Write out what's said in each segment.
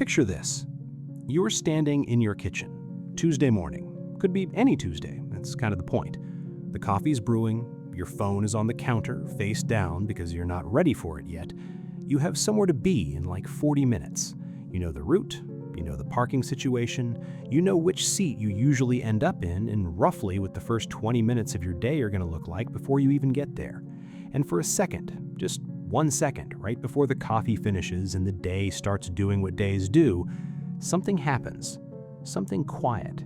Picture this. You are standing in your kitchen, Tuesday morning. Could be any Tuesday, that's kind of the point. The coffee's brewing, your phone is on the counter, face down because you're not ready for it yet. You have somewhere to be in like 40 minutes. You know the route, you know the parking situation, you know which seat you usually end up in and roughly what the first 20 minutes of your day are going to look like before you even get there. And for a second, just 1 second, right before the coffee finishes and the day starts doing what days do, something happens, something quiet.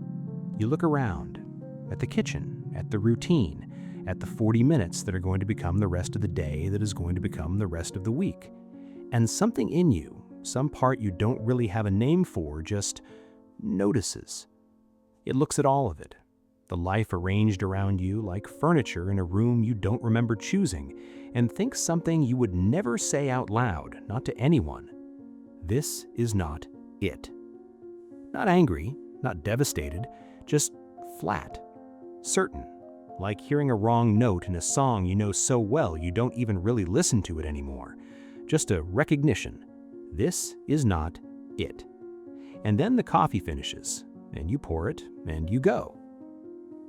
You look around, at the kitchen, at the routine, at the 40 minutes that are going to become the rest of the day that is going to become the rest of the week. And something in you, some part you don't really have a name for, just notices. It looks at all of it. The life arranged around you like furniture in a room you don't remember choosing, and thinks something you would never say out loud, not to anyone. This is not it. Not angry, not devastated, just flat, certain, like hearing a wrong note in a song you know so well you don't even really listen to it anymore. Just a recognition. This is not it. And then the coffee finishes, and you pour it, and you go.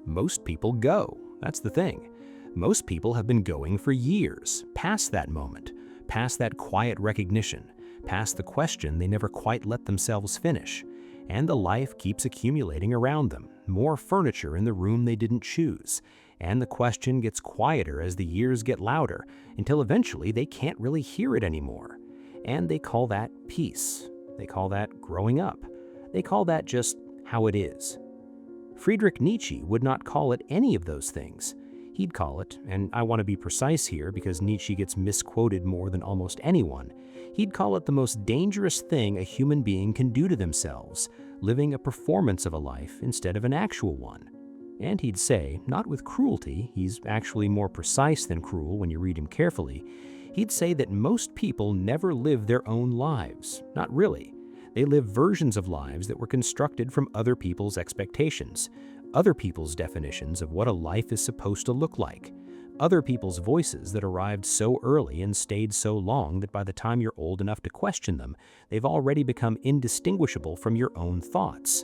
Most people go. That's the thing. Most people have been going for years, past that moment, past that quiet recognition, past the question they never quite let themselves finish. And the life keeps accumulating around them, more furniture in the room they didn't choose. And the question gets quieter as the years get louder, until eventually they can't really hear it anymore. And they call that peace. They call that growing up. They call that just how it is. Friedrich Nietzsche would not call it any of those things. He'd call it, and I want to be precise here because Nietzsche gets misquoted more than almost anyone, he'd call it the most dangerous thing a human being can do to themselves, living a performance of a life instead of an actual one. And he'd say, not with cruelty, he's actually more precise than cruel when you read him carefully, he'd say that most people never live their own lives. Not really. They live versions of lives that were constructed from other people's expectations, other people's definitions of what a life is supposed to look like, other people's voices that arrived so early and stayed so long that by the time you're old enough to question them, they've already become indistinguishable from your own thoughts.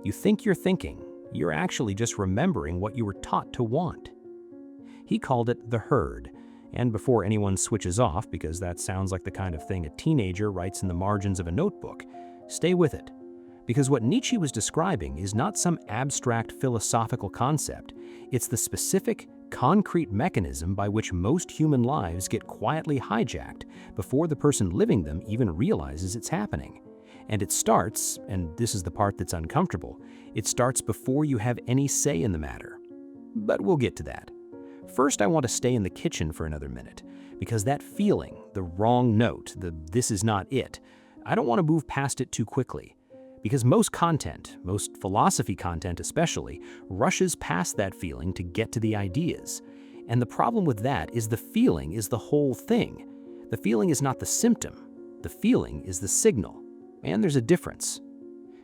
You think you're thinking, you're actually just remembering what you were taught to want. He called it the herd. And before anyone switches off, because that sounds like the kind of thing a teenager writes in the margins of a notebook, stay with it. Because what Nietzsche was describing is not some abstract philosophical concept. It's the specific, concrete mechanism by which most human lives get quietly hijacked before the person living them even realizes it's happening. And it starts, and this is the part that's uncomfortable, it starts before you have any say in the matter. But we'll get to that. First, I want to stay in the kitchen for another minute, because that feeling, the wrong note, the this is not it, I don't want to move past it too quickly. Because most content, most philosophy content especially, rushes past that feeling to get to the ideas. And the problem with that is the feeling is the whole thing. The feeling is not the symptom. The feeling is the signal. And there's a difference.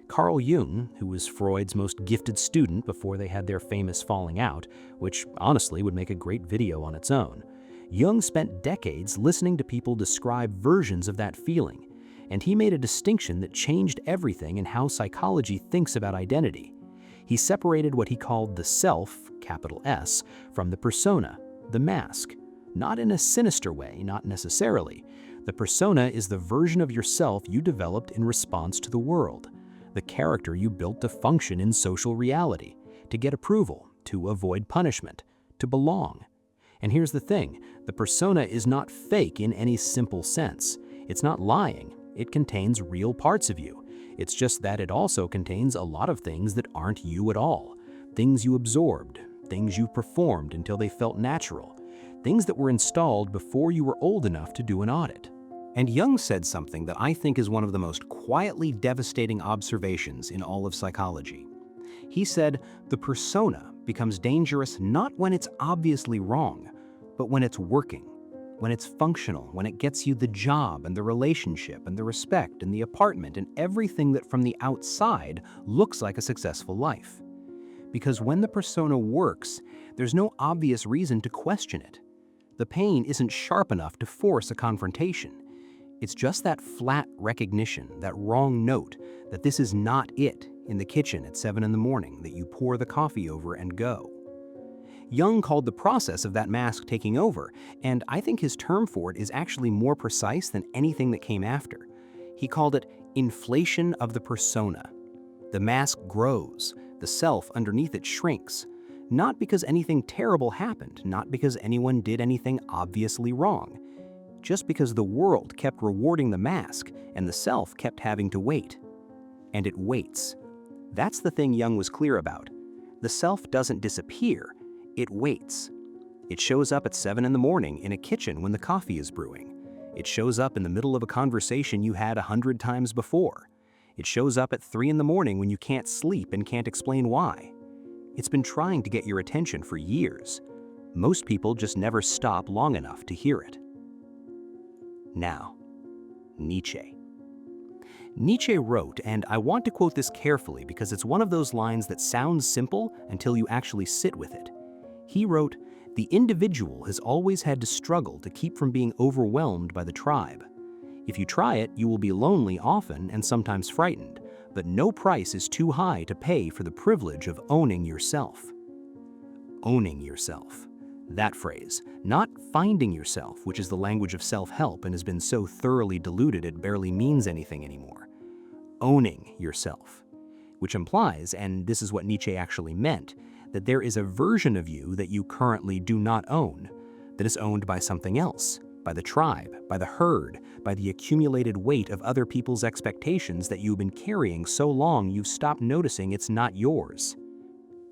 Carl Jung, who was Freud's most gifted student before they had their famous falling out, which honestly would make a great video on its own, Jung spent decades listening to people describe versions of that feeling, and he made a distinction that changed everything in how psychology thinks about identity. He separated what he called the self, capital S, from the persona, the mask. Not in a sinister way, not necessarily. The persona is the version of yourself you developed in response to the world, the character you built to function in social reality, to get approval, to avoid punishment, to belong. And here's the thing, the persona is not fake in any simple sense. It's not lying. It contains real parts of you. It's just that it also contains a lot of things that aren't you at all. Things you absorbed, things you performed until they felt natural, things that were installed before you were old enough to do an audit. And Jung said something that I think is one of the most quietly devastating observations in all of psychology. He said, the persona becomes dangerous not when it's obviously wrong, but when it's working, when it's functional, when it gets you the job and the relationship and the respect and the apartment and everything that from the outside looks like a successful life. Because when the persona works, there's no obvious reason to question it. The pain isn't sharp enough to force a confrontation. It's just that flat recognition, that wrong note, that this is not it in the kitchen at 7 in the morning that you pour the coffee over and go. Jung called the process of that mask taking over, and I think his term for it is actually more precise than anything that came after. He called it inflation of the persona. The mask grows, the self underneath it shrinks, not because anything terrible happened, not because anyone did anything obviously wrong, just because the world kept rewarding the mask and the self kept having to wait. And it waits. That's the thing Jung was clear about. The self doesn't disappear, it waits. It shows up at 7 in the morning in a kitchen when the coffee is brewing. It shows up in the middle of a conversation you had 100 times before. It shows up at 3 in the morning when you can't sleep and can't explain why. It's been trying to get your attention for years. Most people just never stop long enough to hear it. Now, Nietzsche. Nietzsche wrote, and I want to quote this carefully because it's one of those lines that sounds simple until you actually sit with it. He wrote, "The individual has always had to struggle to keep from being overwhelmed by the tribe. If you try it, you will be lonely often and sometimes frightened, but no price is too high to pay for the privilege of owning yourself." Owning yourself. That phrase, not finding yourself, which is the language of self-help and has been so thoroughly diluted it barely means anything anymore. Owning yourself, which implies, and this is what Nietzsche actually meant, that there is a version of you that you currently do not own, that is owned by something else, by the tribe, by the herd, by the accumulated weight of other people's expectations that you've been carrying so long you've stopped noticing it's not yours.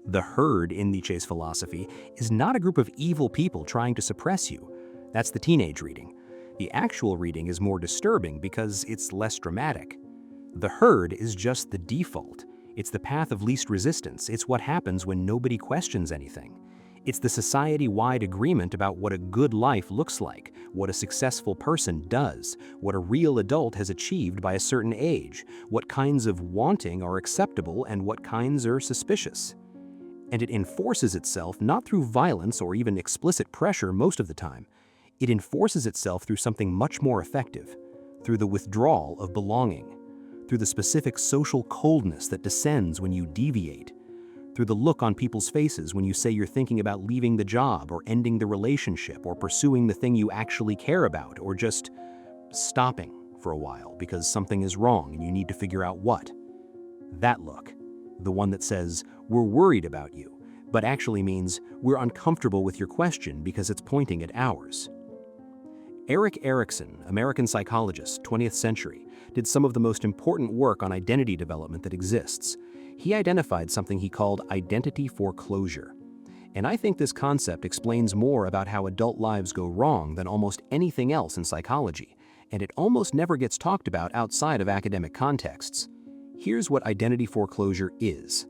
The herd in Nietzsche's philosophy is not a group of evil people trying to suppress you. That's the teenage reading. The actual reading is more disturbing because it's less dramatic. The herd is just the default. It's the path of least resistance. It's what happens when nobody questions anything. It's the society-wide agreement about what a good life looks like, what a successful person does, what a real adult has achieved by a certain age, what kinds of wanting are acceptable and what kinds are suspicious. And it enforces itself not through violence or even explicit pressure most of the time. It enforces itself through something much more effective, through the withdrawal of belonging, through the specific social coldness that descends when you deviate, through the look on people's faces when you say you're thinking about leaving the job or ending the relationship or pursuing the thing you actually care about or just stopping for a while because something is wrong and you need to figure out what. That look, the one that says, "We're worried about you," but actually means, "We're uncomfortable with your question because it's pointing at ours." Erik Erikson, American psychologist, 20th century, did some of the most important work on identity development that exists. He identified something he called identity foreclosure. And I think this concept explains more about how adult lives go wrong than almost anything else in psychology, and it almost never gets talked about outside of academic contexts. Here's what identity foreclosure is.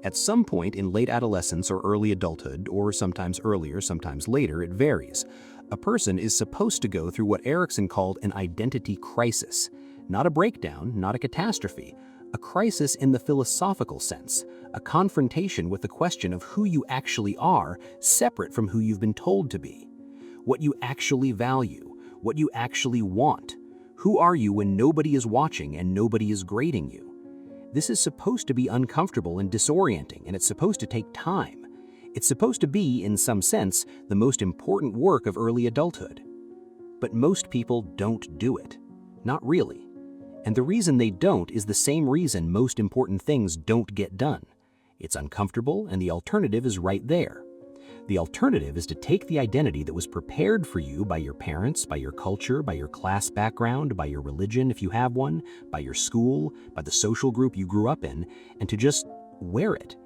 At some point in late adolescence or early adulthood, or sometimes earlier, sometimes later, it varies, a person is supposed to go through what Erikson called an identity crisis. Not a breakdown, not a catastrophe, a crisis in the philosophical sense, a confrontation with the question of who you actually are, separate from who you've been told to be. What you actually value, what you actually want. Who are you when nobody is watching and nobody is grading you? This is supposed to be uncomfortable and disorienting, and it's supposed to take time. It's supposed to be, in some sense, the most important work of early adulthood. But most people don't do it. Not really. And the reason they don't is the same reason most important things don't get done. It's uncomfortable, and the alternative is right there. The alternative is to take the identity that was prepared for you by your parents, by your culture, by your class background, by your religion if you have one, by your school, by the social group you grew up in, and to just wear it.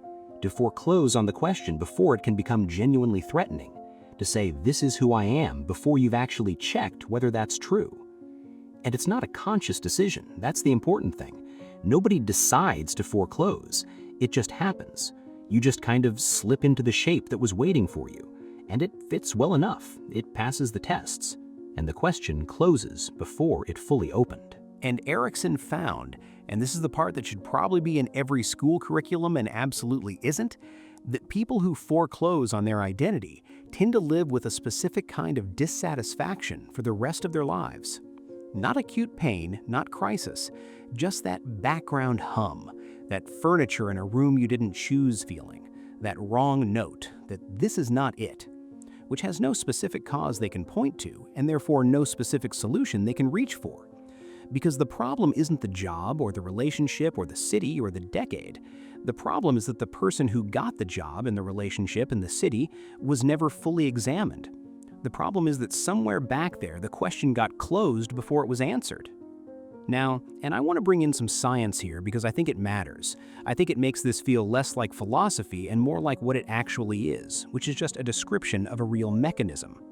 To foreclose on the question before it can become genuinely threatening. To say, "This is who I am," before you've actually checked whether that's true. And it's not a conscious decision. That's the important thing. Nobody decides to foreclose. It just happens. You just kind of slip into the shape that was waiting for you. And it fits well enough. It passes the tests. And the question closes before it fully opened. And Erikson found, and this is the part that should probably be in every school curriculum and absolutely isn't, that people who foreclose on their identity tend to live with a specific kind of dissatisfaction for the rest of their lives. Not acute pain, not crisis, just that background hum, that furniture in a room you didn't choose feeling, that wrong note that this is not it, which has no specific cause they can point to, and therefore no specific solution they can reach for. Because the problem isn't the job or the relationship or the city or the decade. The problem is that the person who got the job and the relationship and the city was never fully examined. The problem is that somewhere back there the question got closed before it was answered. Now, and I want to bring in some science here because I think it matters. I think it makes this feel less like philosophy and more like what it actually is, which is just a description of a real mechanism.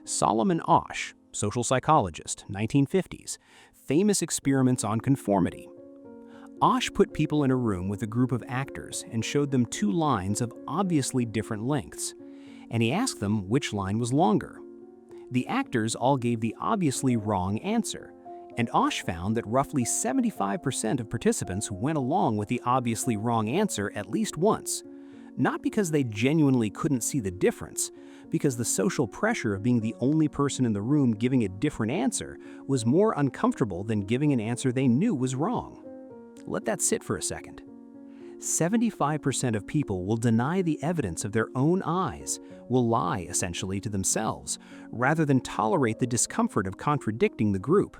Solomon Asch, social psychologist, 1950s, famous experiments on conformity. Asch put people in a room with a group of actors and showed them two lines of obviously different lengths, and he asked them which line was longer. The actors all gave the obviously wrong answer, and Asch found that roughly 75% of participants went along with the obviously wrong answer at least once, not because they genuinely couldn't see the difference, because the social pressure of being the only person in the room giving a different answer was more uncomfortable than giving an answer they knew was wrong. Let that sit for a second. 75% of people will deny the evidence of their own eyes, will lie essentially to themselves, rather than tolerate the discomfort of contradicting the group.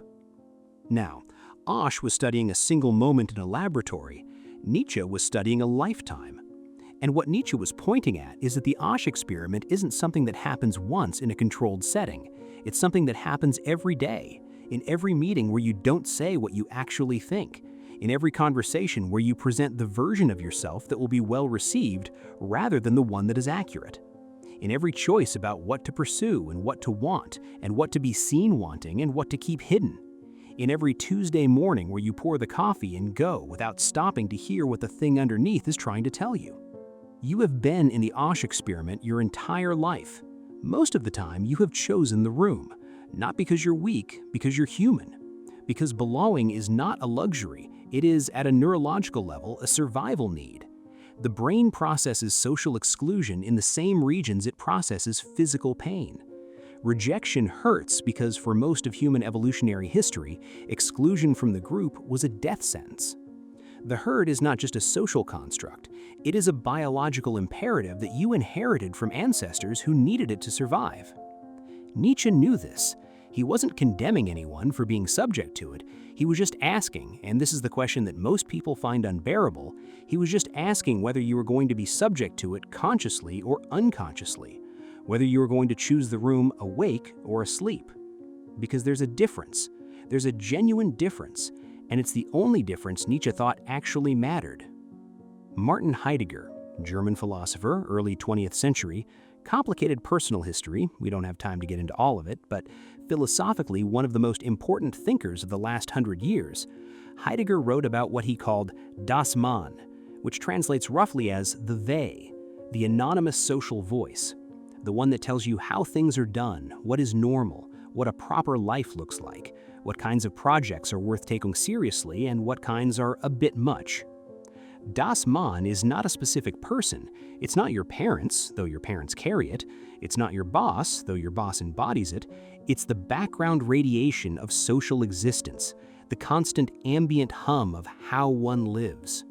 Now, Asch was studying a single moment in a laboratory. Nietzsche was studying a lifetime. And what Nietzsche was pointing at is that the Asch experiment isn't something that happens once in a controlled setting. It's something that happens every day, in every meeting where you don't say what you actually think, in every conversation where you present the version of yourself that will be well received rather than the one that is accurate, in every choice about what to pursue and what to want, and what to be seen wanting and what to keep hidden, in every Tuesday morning where you pour the coffee and go without stopping to hear what the thing underneath is trying to tell you. You have been in the Asch experiment your entire life. Most of the time, you have chosen the room, not because you're weak, because you're human. Because belonging is not a luxury, it is, at a neurological level, a survival need. The brain processes social exclusion in the same regions it processes physical pain. Rejection hurts because for most of human evolutionary history, exclusion from the group was a death sentence. The herd is not just a social construct, it is a biological imperative that you inherited from ancestors who needed it to survive. Nietzsche knew this. He wasn't condemning anyone for being subject to it. He was just asking, and this is the question that most people find unbearable, he was just asking whether you were going to be subject to it consciously or unconsciously, whether you were going to choose the room awake or asleep. Because there's a difference. There's a genuine difference, and it's the only difference Nietzsche thought actually mattered. Martin Heidegger, German philosopher, early 20th century, complicated personal history, we don't have time to get into all of it, but philosophically one of the most important thinkers of the last 100 years, Heidegger wrote about what he called das Man, which translates roughly as the they, the anonymous social voice, the one that tells you how things are done, what is normal, what a proper life looks like, what kinds of projects are worth taking seriously and what kinds are a bit much. Das Man is not a specific person. It's not your parents, though your parents carry it. It's not your boss, though your boss embodies it. It's the background radiation of social existence, the constant ambient hum of how one lives.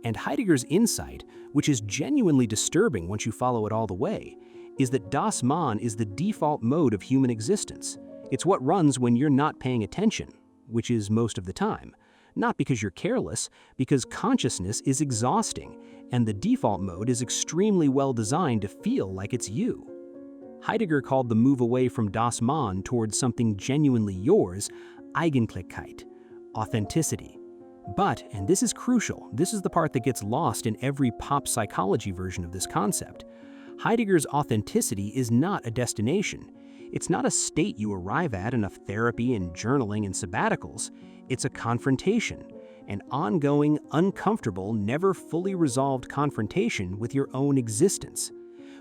And Heidegger's insight, which is genuinely disturbing once you follow it all the way, is that Das Man is the default mode of human existence. It's what runs when you're not paying attention, which is most of the time. Not because you're careless, because consciousness is exhausting, and the default mode is extremely well designed to feel like it's you. Heidegger called the move away from Das Man towards something genuinely yours, Eigentlichkeit, authenticity. But, and this is crucial, this is the part that gets lost in every pop psychology version of this concept, Heidegger's authenticity is not a destination. It's not a state you arrive at enough therapy and journaling and sabbaticals. It's a confrontation, an ongoing, uncomfortable, never fully resolved confrontation with your own existence,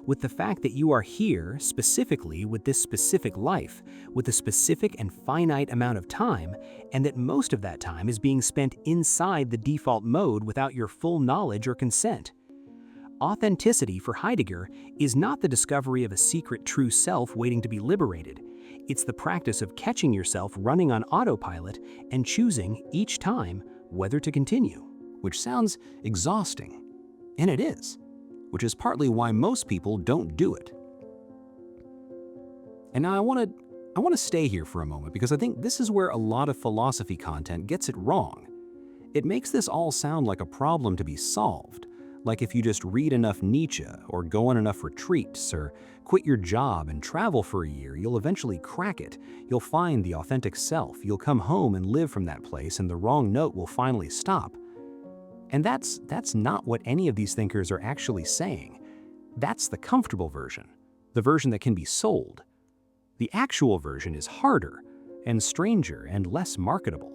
with the fact that you are here specifically with this specific life, with a specific and finite amount of time, and that most of that time is being spent inside the default mode without your full knowledge or consent. Authenticity for Heidegger is not the discovery of a secret true self waiting to be liberated. It's the practice of catching yourself running on autopilot and choosing each time whether to continue, which sounds exhausting. And it is, which is partly why most people don't do it. And now I want to stay here for a moment because I think this is where a lot of philosophy content gets it wrong. It makes this all sound like a problem to be solved, like if you just read enough Nietzsche or go on enough retreats or quit your job and travel for a year, you'll eventually crack it. You'll find the authentic self. You'll come home and live from that place and the wrong note will finally stop. And that's not what any of these thinkers are actually saying. That's the comfortable version, the version that can be sold. The actual version is harder and stranger and less marketable.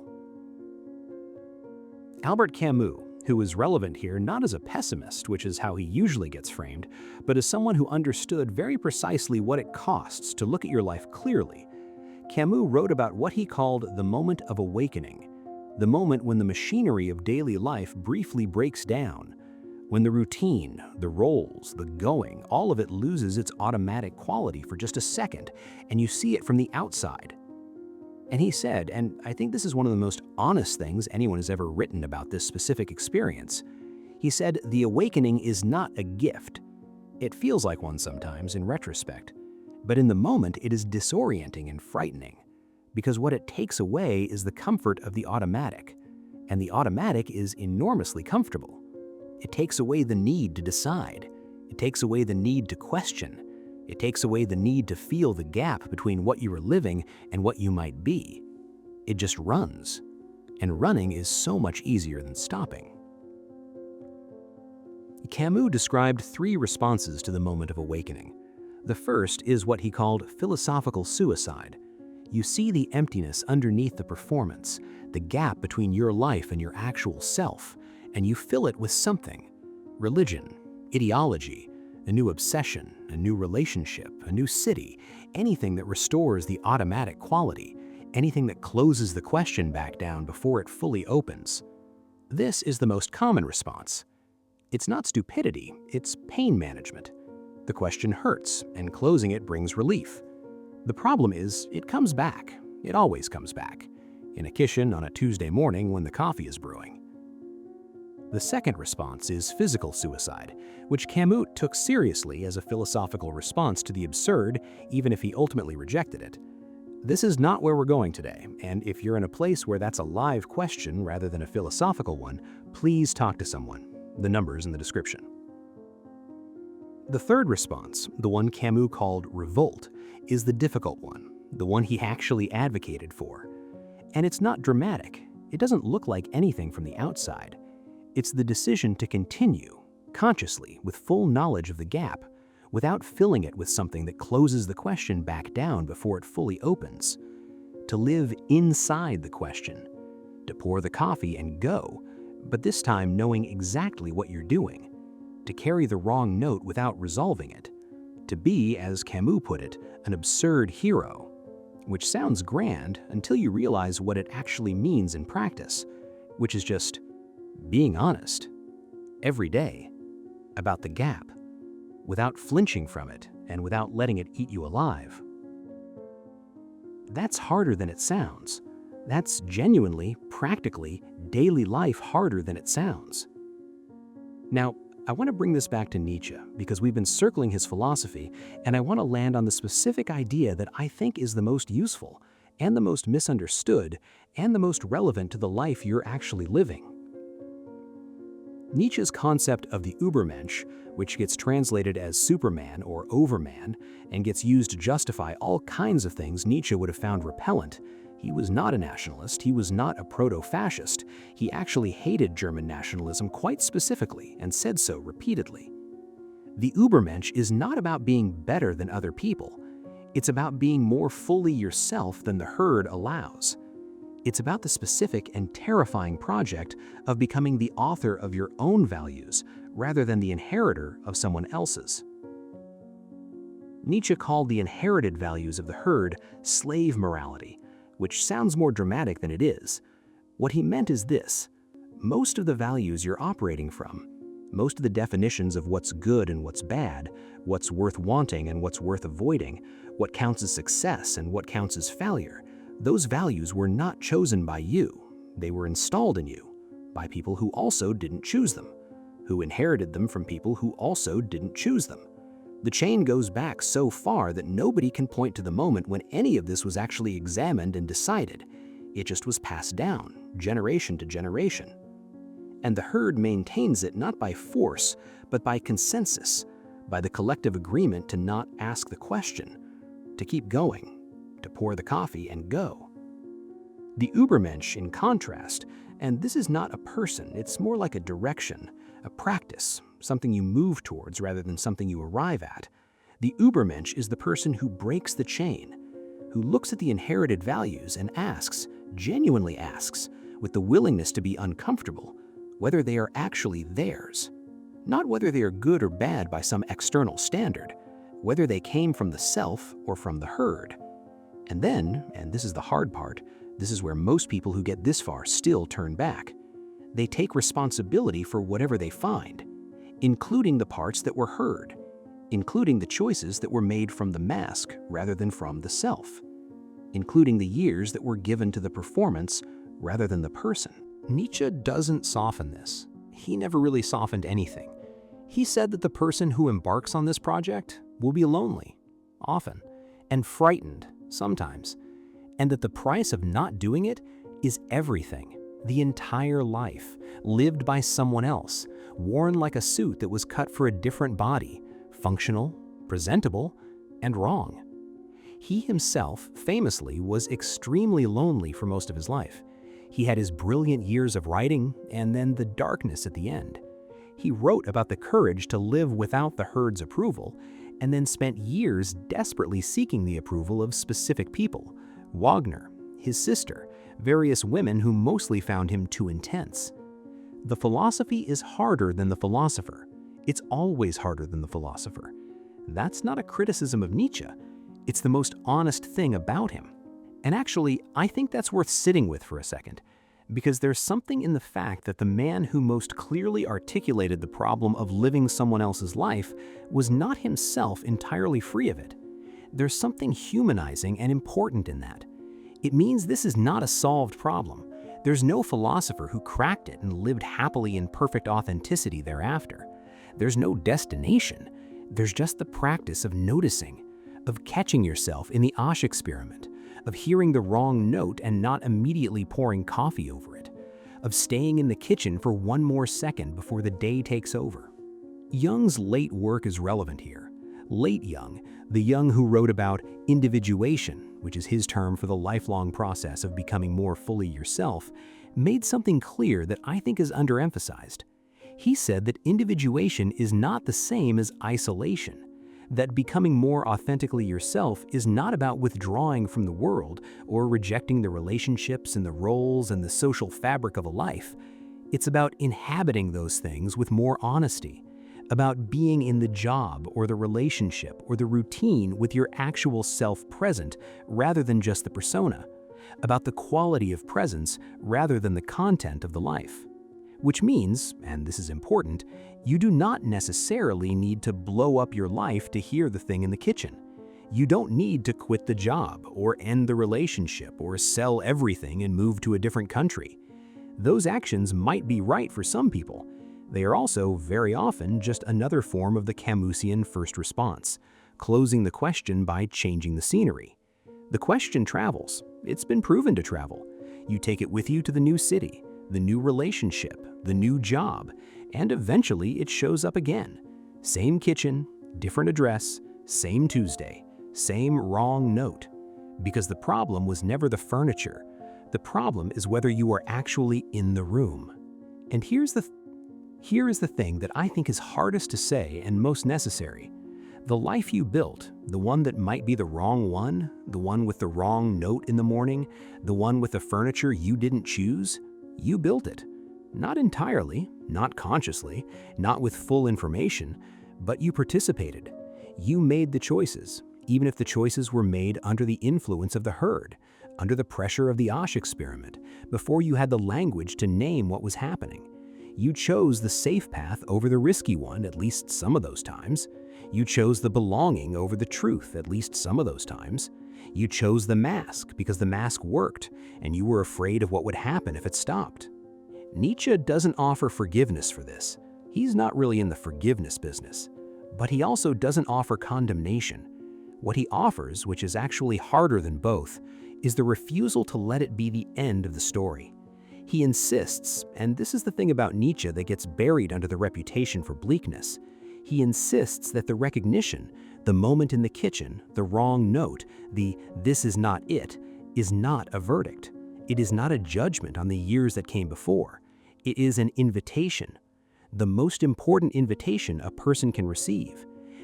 Albert Camus, who is relevant here not as a pessimist, which is how he usually gets framed, but as someone who understood very precisely what it costs to look at your life clearly, Camus wrote about what he called the moment of awakening, the moment when the machinery of daily life briefly breaks down, when the routine, the roles, the going, all of it loses its automatic quality for just a second, and you see it from the outside. And he said, and I think this is one of the most honest things anyone has ever written about this specific experience, he said, the awakening is not a gift. It feels like one sometimes in retrospect, but in the moment it is disorienting and frightening, because what it takes away is the comfort of the automatic, and the automatic is enormously comfortable. It takes away the need to decide. It takes away the need to question. It takes away the need to feel the gap between what you are living and what you might be. It just runs. And running is so much easier than stopping. Camus described 3 responses to the moment of awakening. The first is what he called philosophical suicide. You see the emptiness underneath the performance, the gap between your life and your actual self, and you fill it with something. Religion, ideology, a new obsession, a new relationship, a new city, anything that restores the automatic quality, anything that closes the question back down before it fully opens. This is the most common response. It's not stupidity, it's pain management. The question hurts, and closing it brings relief. The problem is, it comes back. It always comes back. In a kitchen on a Tuesday morning when the coffee is brewing. The second response is physical suicide, which Camus took seriously as a philosophical response to the absurd, even if he ultimately rejected it. This is not where we're going today, and if you're in a place where that's a live question rather than a philosophical one, please talk to someone. The number's in the description. The third response, the one Camus called revolt, is the difficult one, the one he actually advocated for. And it's not dramatic. It doesn't look like anything from the outside. It's the decision to continue, consciously, with full knowledge of the gap, without filling it with something that closes the question back down before it fully opens. To live inside the question, to pour the coffee and go, but this time knowing exactly what you're doing, to carry the wrong note without resolving it, to be, as Camus put it, an absurd hero, which sounds grand until you realize what it actually means in practice, which is just being honest, every day, about the gap, without flinching from it and without letting it eat you alive. That's harder than it sounds. That's genuinely, practically, daily life harder than it sounds. Now, I want to bring this back to Nietzsche because we've been circling his philosophy, and I want to land on the specific idea that I think is the most useful and the most misunderstood and the most relevant to the life you're actually living. Nietzsche's concept of the Übermensch, which gets translated as Superman or Overman and gets used to justify all kinds of things Nietzsche would have found repellent. He was not a nationalist, he was not a proto-fascist. He actually hated German nationalism quite specifically and said so repeatedly. The Übermensch is not about being better than other people. It's about being more fully yourself than the herd allows. It's about the specific and terrifying project of becoming the author of your own values rather than the inheritor of someone else's. Nietzsche called the inherited values of the herd slave morality, which sounds more dramatic than it is. What he meant is this: most of the values you're operating from, Most of the definitions of what's good and what's bad, what's worth wanting and what's worth avoiding, what counts as success and what counts as failure, those values were not chosen by you. They were installed in you by people who also didn't choose them, who inherited them from people who also didn't choose them. The chain goes back so far that nobody can point to the moment when any of this was actually examined and decided. It just was passed down, generation to generation. And the herd maintains it not by force, but by consensus, by the collective agreement to not ask the question, to keep going, to pour the coffee and go. The Übermensch, in contrast, and this is not a person, it's more like a direction, a practice, something you move towards rather than something you arrive at. The Übermensch is the person who breaks the chain, who looks at the inherited values and asks, genuinely asks, with the willingness to be uncomfortable, whether they are actually theirs. Not whether they are good or bad by some external standard, whether they came from the self or from the herd. And then, and this is the hard part, this is where most people who get this far still turn back. They take responsibility for whatever they find, including the parts that were heard, including the choices that were made from the mask rather than from the self, including the years that were given to the performance rather than the person. Nietzsche doesn't soften this. He never really softened anything. He said that the person who embarks on this project will be lonely, often, and frightened, sometimes, and that the price of not doing it is everything, the entire life, lived by someone else, worn like a suit that was cut for a different body, functional, presentable, and wrong. He himself, famously, was extremely lonely for most of his life. He had his brilliant years of writing and then the darkness at the end. He wrote about the courage to live without the herd's approval and then spent years desperately seeking the approval of specific people, Wagner, his sister, various women who mostly found him too intense. The philosophy is harder than the philosopher. It's always harder than the philosopher. That's not a criticism of Nietzsche. It's the most honest thing about him. And actually, I think that's worth sitting with for a second, because there's something in the fact that the man who most clearly articulated the problem of living someone else's life was not himself entirely free of it. There's something humanizing and important in that. It means this is not a solved problem. There's no philosopher who cracked it and lived happily in perfect authenticity thereafter. There's no destination. There's just the practice of noticing, of catching yourself in the Asch experiment, of hearing the wrong note and not immediately pouring coffee over it, of staying in the kitchen for one more second before the day takes over. Jung's late work is relevant here. Late Jung, the Jung who wrote about individuation, which is his term for the lifelong process of becoming more fully yourself, made something clear that I think is underemphasized. He said that individuation is not the same as isolation, that becoming more authentically yourself is not about withdrawing from the world or rejecting the relationships and the roles and the social fabric of a life. It's about inhabiting those things with more honesty, about being in the job or the relationship or the routine with your actual self present rather than just the persona, about the quality of presence rather than the content of the life. Which means, and this is important, you do not necessarily need to blow up your life to hear the thing in the kitchen. You don't need to quit the job or end the relationship or sell everything and move to a different country. Those actions might be right for some people. They are also very often just another form of the Camusian first response, closing the question by changing the scenery. The question travels. It's been proven to travel. You take it with you to the new city, the new relationship, the new job, and eventually it shows up again. Same kitchen, different address, same Tuesday, same wrong note. Because the problem was never the furniture. The problem is whether you are actually in the room. And here is the thing that I think is hardest to say and most necessary. The life you built, the one that might be the wrong one, the one with the wrong note in the morning, the one with the furniture you didn't choose, you built it. Not entirely, not consciously, not with full information, but you participated. You made the choices, even if the choices were made under the influence of the herd, under the pressure of the Asch experiment, before you had the language to name what was happening. You chose the safe path over the risky one at least some of those times. You chose the belonging over the truth at least some of those times. You chose the mask because the mask worked, and you were afraid of what would happen if it stopped. Nietzsche doesn't offer forgiveness for this. He's not really in the forgiveness business. But he also doesn't offer condemnation. What he offers, which is actually harder than both, is the refusal to let it be the end of the story. He insists, and this is the thing about Nietzsche that gets buried under the reputation for bleakness, he insists that the recognition, the moment in the kitchen, the wrong note, the "this is not it," is not a verdict. It is not a judgment on the years that came before. It is an invitation. The most important invitation a person can receive.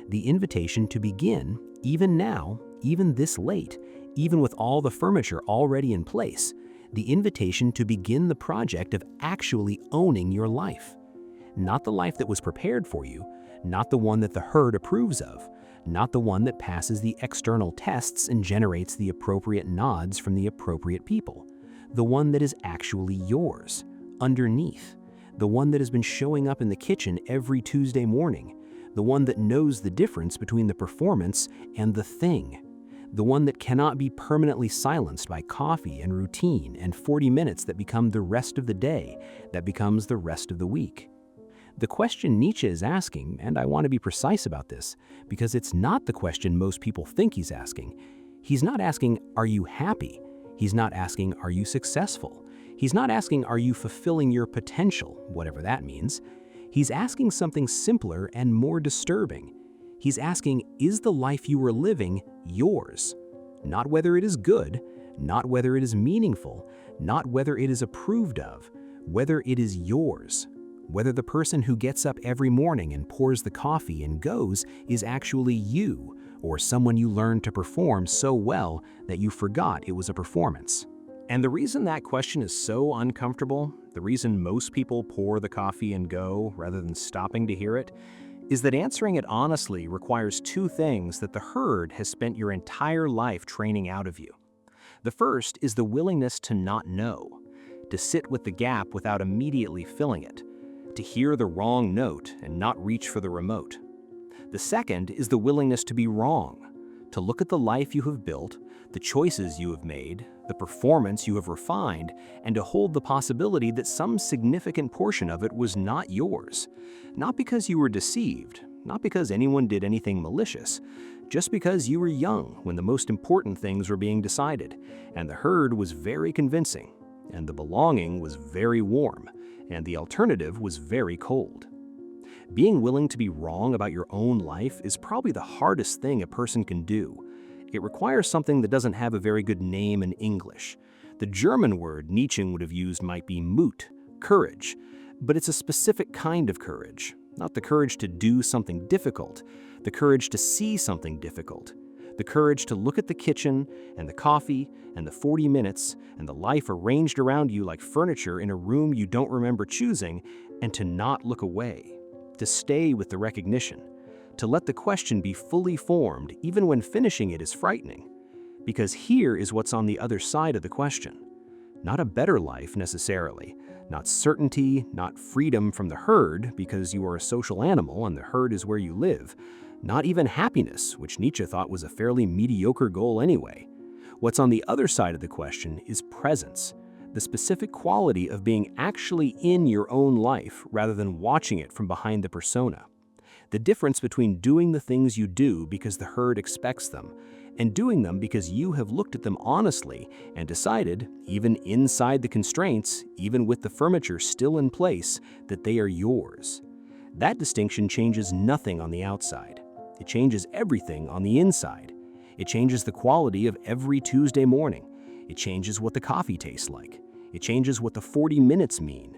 The invitation to begin, even now, even this late, even with all the furniture already in place, the invitation to begin the project of actually owning your life. Not the life that was prepared for you, not the one that the herd approves of, not the one that passes the external tests and generates the appropriate nods from the appropriate people. The one that is actually yours, underneath. The one that has been showing up in the kitchen every Tuesday morning. The one that knows the difference between the performance and the thing. The one that cannot be permanently silenced by coffee and routine and 40 minutes that become the rest of the day, that becomes the rest of the week. The question Nietzsche is asking, and I want to be precise about this, because it's not the question most people think he's asking. He's not asking, are you happy? He's not asking, are you successful? He's not asking, are you fulfilling your potential, whatever that means. He's asking something simpler and more disturbing. He's asking, is the life you are living yours? Not whether it is good, not whether it is meaningful, not whether it is approved of, whether it is yours. Whether the person who gets up every morning and pours the coffee and goes is actually you, or someone you learned to perform so well that you forgot it was a performance. And the reason that question is so uncomfortable, the reason most people pour the coffee and go rather than stopping to hear it, is that answering it honestly requires two things that the herd has spent your entire life training out of you. The first is the willingness to not know, to sit with the gap without immediately filling it, to hear the wrong note and not reach for the remote. The second is the willingness to be wrong, to look at the life you have built, the choices you have made, the performance you have refined, and to hold the possibility that some significant portion of it was not yours. Not because you were deceived, not because anyone did anything malicious, just because you were young when the most important things were being decided, and the herd was very convincing, and the belonging was very warm, and the alternative was very cold. Being willing to be wrong about your own life is probably the hardest thing a person can do. It requires something that doesn't have a very good name in English. The German word Nietzsche would have used might be Mut, courage, but it's a specific kind of courage, not the courage to do something difficult, the courage to see something difficult, the courage to look at the kitchen and the coffee and the 40 minutes and the life arranged around you like furniture in a room you don't remember choosing, and to not look away, to stay with the recognition, to let the question be fully formed even when finishing it is frightening. Because here is what's on the other side of the question. Not a better life necessarily, not certainty, not freedom from the herd because you are a social animal and the herd is where you live, not even happiness, which Nietzsche thought was a fairly mediocre goal anyway. What's on the other side of the question is presence, the specific quality of being actually in your own life rather than watching it from behind the persona. The difference between doing the things you do because the herd expects them and doing them because you have looked at them honestly and decided, even inside the constraints, even with the furniture still in place, that they are yours. That distinction changes nothing on the outside. It changes everything on the inside. It changes the quality of every Tuesday morning. It changes what the coffee tastes like. It changes what the 40 minutes mean.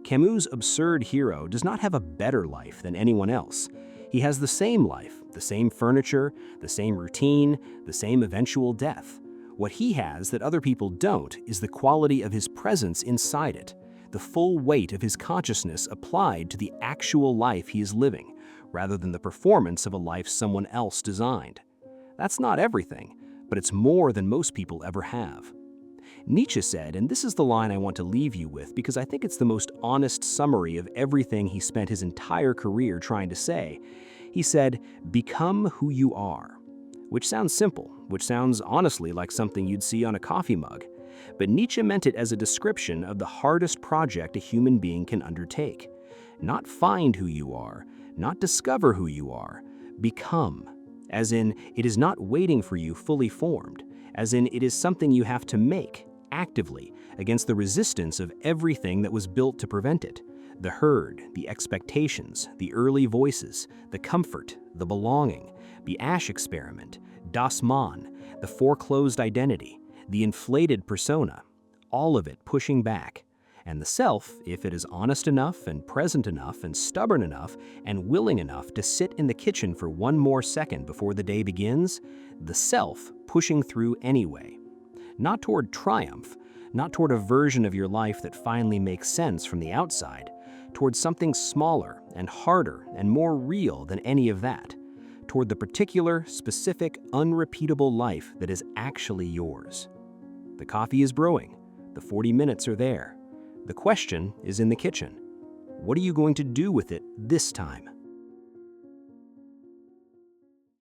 Camus' absurd hero does not have a better life than anyone else. He has the same life, the same furniture, the same routine, the same eventual death. What he has that other people don't is the quality of his presence inside it, the full weight of his consciousness applied to the actual life he is living, rather than the performance of a life someone else designed. That's not everything, but it's more than most people ever have. Nietzsche said, and this is the line I want to leave you with because I think it's the most honest summary of everything he spent his entire career trying to say. He said, "Become who you are," which sounds simple, which sounds honestly like something you'd see on a coffee mug. But Nietzsche meant it as a description of the hardest project a human being can undertake. Not find who you are, not discover who you are, become. As in, it is not waiting for you fully formed. As in, it is something you have to make, actively, against the resistance of everything that was built to prevent it. The herd, the expectations, the early voices, the comfort, the belonging, the Asch experiment, Das Man, the foreclosed identity, the inflated persona, all of it pushing back. And the self, if it is honest enough and present enough and stubborn enough and willing enough to sit in the kitchen for one more second before the day begins, the self pushing through anyway. Not toward triumph, not toward a version of your life that finally makes sense from the outside, toward something smaller and harder and more real than any of that, toward the particular, specific, unrepeatable life that is actually yours. The coffee is brewing. The 40 minutes are there. The question is in the kitchen. What are you going to do with it this time?